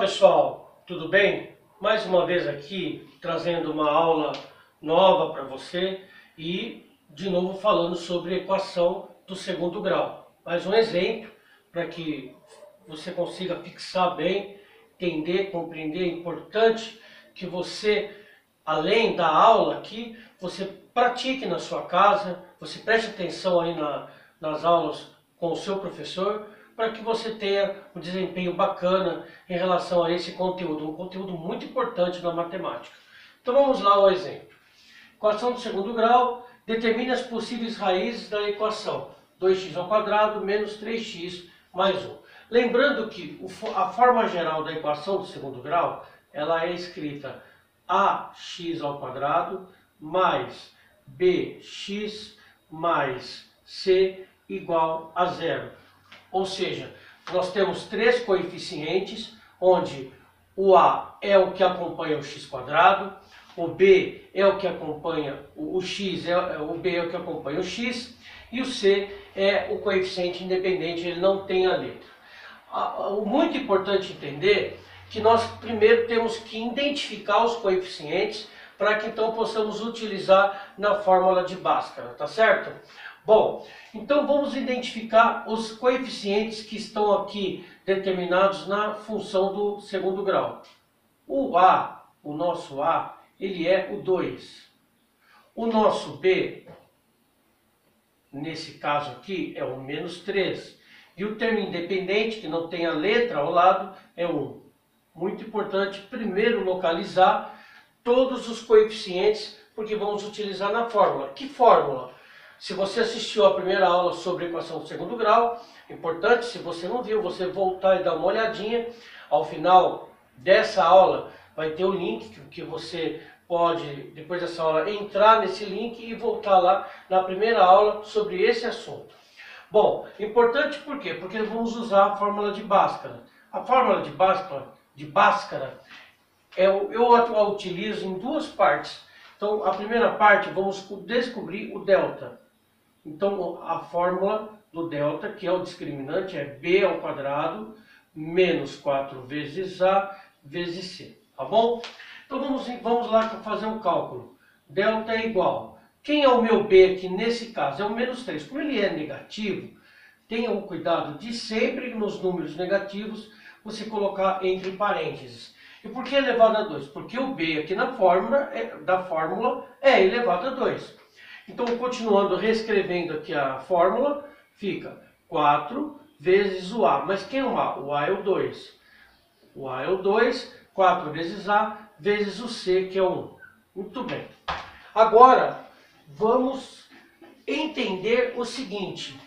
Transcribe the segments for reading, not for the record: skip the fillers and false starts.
pessoal, tudo bem? Mais uma vez aqui trazendo uma aula nova para você e de novo falando sobre a equação do segundo grau. Mais um exemplo para que você consiga fixar bem, entender, compreender. É importante que você, além da aula aqui, você pratique na sua casa, você preste atenção aí nas aulas com o seu professor, para que você tenha um desempenho bacana em relação a esse conteúdo, um conteúdo muito importante na matemática. Então vamos lá ao exemplo. Equação do segundo grau, determine as possíveis raízes da equação 2x² menos 3x mais 1. Lembrando que a forma geral da equação do segundo grau, ela é escrita ax² mais bx mais c igual a zero. Ou seja, nós temos três coeficientes, onde o a é o que acompanha o x², o b é o que acompanha o x, o b é o que acompanha o x, e o c é o coeficiente independente, ele não tem a letra. O muito importante entender que nós primeiro temos que identificar os coeficientes para que então possamos utilizar na fórmula de Bhaskara, tá certo? Bom, então vamos identificar os coeficientes que estão aqui determinados na função do segundo grau. O a, o nosso a, ele é o 2. O nosso b, nesse caso aqui, é o menos 3. E o termo independente, que não tem a letra ao lado, é 1. Muito importante primeiro localizar todos os coeficientes, porque vamos utilizar na fórmula. Que fórmula? Se você assistiu à primeira aula sobre equação do segundo grau, é importante, se você não viu, você voltar e dar uma olhadinha. Ao final dessa aula vai ter o link que você pode, depois dessa aula, entrar nesse link e voltar lá na primeira aula sobre esse assunto. Bom, importante por quê? Porque vamos usar a fórmula de Bhaskara. A fórmula de Bhaskara eu a utilizo em duas partes. Então, a primeira parte, vamos descobrir o delta. Então, a fórmula do delta, que é o discriminante, é b² menos 4 vezes a vezes c. Tá bom? Então, vamos lá fazer um cálculo. Delta é igual. Quem é o meu b aqui nesse caso? É o menos 3. Como ele é negativo, tenha o cuidado de sempre nos números negativos você colocar entre parênteses. E por que elevado a 2? Porque o b aqui na fórmula é elevado a 2. Então, continuando, reescrevendo aqui a fórmula, fica 4 vezes o a. Mas quem é o a? O a é o 2. O a é o 2, 4 vezes a, vezes o c, que é o 1. Muito bem. Agora, vamos entender o seguinte.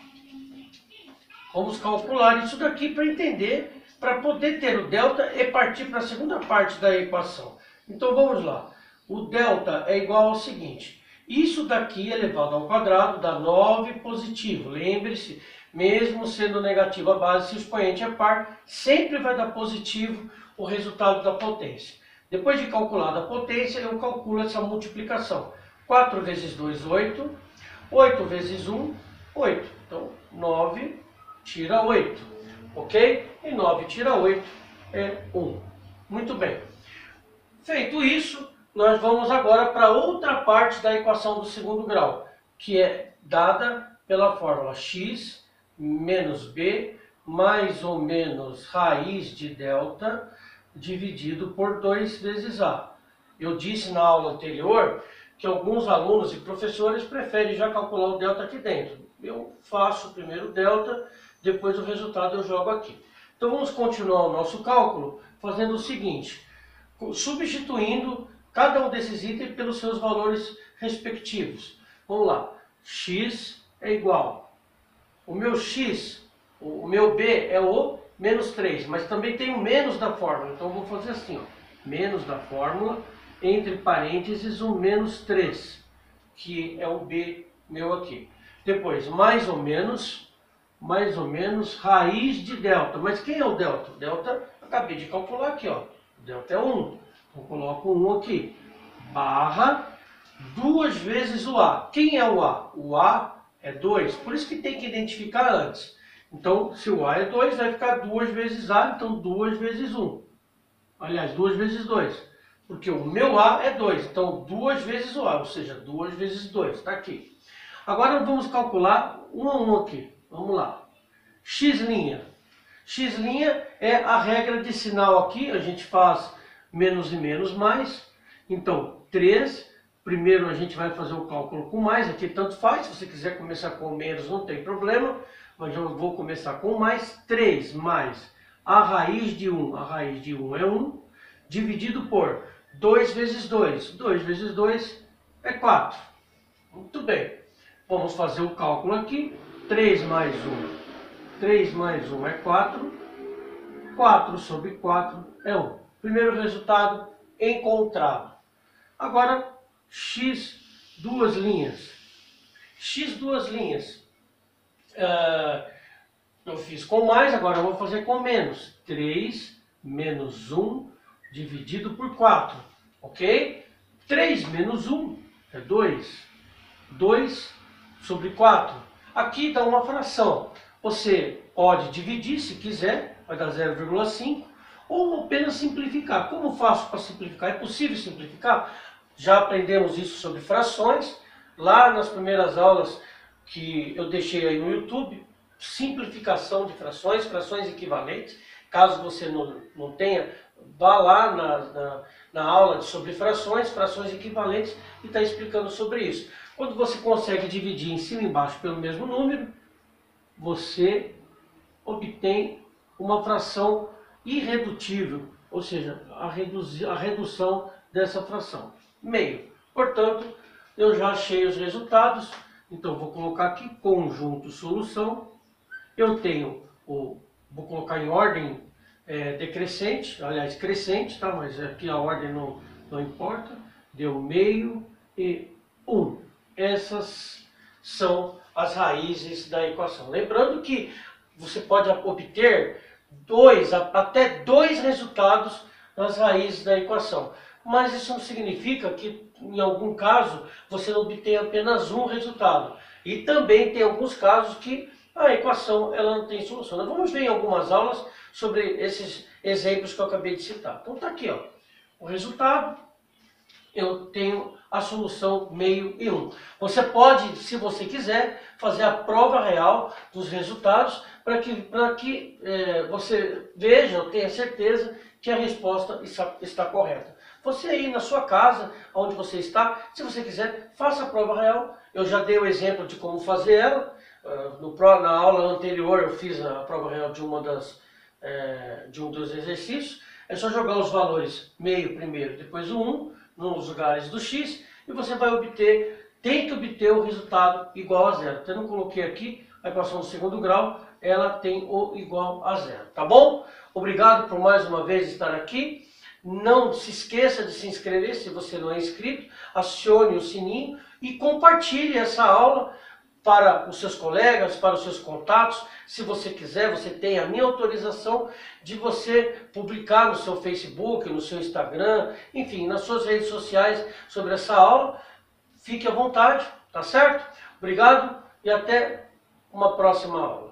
Vamos calcular isso daqui para entender, para poder ter o delta e partir para a segunda parte da equação. Então, vamos lá. O delta é igual ao seguinte. Isso daqui elevado ao quadrado dá 9 positivo. Lembre-se, mesmo sendo negativo a base, se o expoente é par, sempre vai dar positivo o resultado da potência. Depois de calculada a potência, eu calculo essa multiplicação. 4 vezes 2, 8. 8 vezes 1, 8. Então, 9 tira 8. Ok? E 9 tira 8 é 1. Muito bem. Feito isso, nós vamos agora para outra parte da equação do segundo grau, que é dada pela fórmula x menos b mais ou menos raiz de delta dividido por 2 vezes a. Eu disse na aula anterior que alguns alunos e professores preferem já calcular o delta aqui dentro. Eu faço primeiro o delta, depois o resultado eu jogo aqui. Então vamos continuar o nosso cálculo fazendo o seguinte, substituindo cada um desses itens pelos seus valores respectivos. Vamos lá. X é igual. O meu x, o meu b é o menos 3, mas também tem o menos da fórmula. Então, eu vou fazer assim, ó. Menos da fórmula, entre parênteses, o menos 3, que é o b meu aqui. Depois, mais ou menos, raiz de delta. Mas quem é o delta? O delta, acabei de calcular aqui, ó. O delta é 1. Então, coloco 1 aqui. Barra 2 vezes o a. Quem é o a? O a é 2. Por isso que tem que identificar antes. Então, se o a é 2, vai ficar 2 vezes a. Então, 2 vezes 1. Aliás, 2 vezes 2. Porque o meu A é 2. Então, 2 vezes o A, ou seja, 2 vezes 2. Está aqui. Agora vamos calcular um a um aqui. Vamos lá. X'. X' é a regra de sinal aqui. A gente faz menos e menos mais. Então, 3. Primeiro a gente vai fazer o cálculo com mais. Aqui tanto faz. Se você quiser começar com menos, não tem problema. Mas eu vou começar com mais. 3 mais a raiz de 1. A raiz de 1 é 1. Dividido por 2 vezes 2. 2 vezes 2 é 4. Muito bem. Vamos fazer o cálculo aqui. 3 mais 1. 3 mais 1 é 4. 4 sobre 4 é 1. Primeiro resultado encontrado. Agora, x duas linhas. X duas linhas. Eu fiz com mais, agora eu vou fazer com menos. 3 menos 1 dividido por 4. Ok? 3 menos 1 é 2. 2 sobre 4. Aqui dá uma fração. Você pode dividir se quiser, vai dar 0,5, ou apenas simplificar. Como faço para simplificar? É possível simplificar? Já aprendemos isso sobre frações, lá nas primeiras aulas que eu deixei aí no YouTube, simplificação de frações, frações equivalentes. Caso você não tenha, vá lá na aula sobre frações, frações equivalentes, e está explicando sobre isso. Quando você consegue dividir em cima e embaixo pelo mesmo número, você obtém uma fração irredutível, ou seja, a redução dessa fração. Meio. Portanto, eu já achei os resultados, então vou colocar aqui conjunto solução. Eu tenho, vou colocar em ordem decrescente, aliás crescente, tá? Mas aqui a ordem não importa. Deu meio e 1. Essas são as raízes da equação. Lembrando que você pode obter até dois resultados nas raízes da equação. Mas isso não significa que, em algum caso, você não obtenha apenas um resultado. E também tem alguns casos que a equação ela não tem solução. Nós vamos ver em algumas aulas sobre esses exemplos que eu acabei de citar. Então está aqui, ó, o resultado. Eu tenho a solução meio e 1. Você pode, se você quiser, fazer a prova real dos resultados para que você veja ou tenha certeza que a resposta está correta. Você aí na sua casa, onde você está, se você quiser, faça a prova real. Eu já dei o exemplo de como fazer ela. Na aula anterior eu fiz a prova real de um dos exercícios. É só jogar os valores meio primeiro, depois o 1, nos lugares do x, e você vai tem que obter o resultado igual a zero. Então eu não coloquei aqui a equação do segundo grau, ela tem o igual a zero, tá bom? Obrigado por mais uma vez estar aqui. Não se esqueça de se inscrever se você não é inscrito, acione o sininho e compartilhe essa aula para os seus colegas, para os seus contatos. Se você quiser, você tem a minha autorização de você publicar no seu Facebook, no seu Instagram, enfim, nas suas redes sociais sobre essa aula. Fique à vontade, tá certo? Obrigado e até uma próxima aula.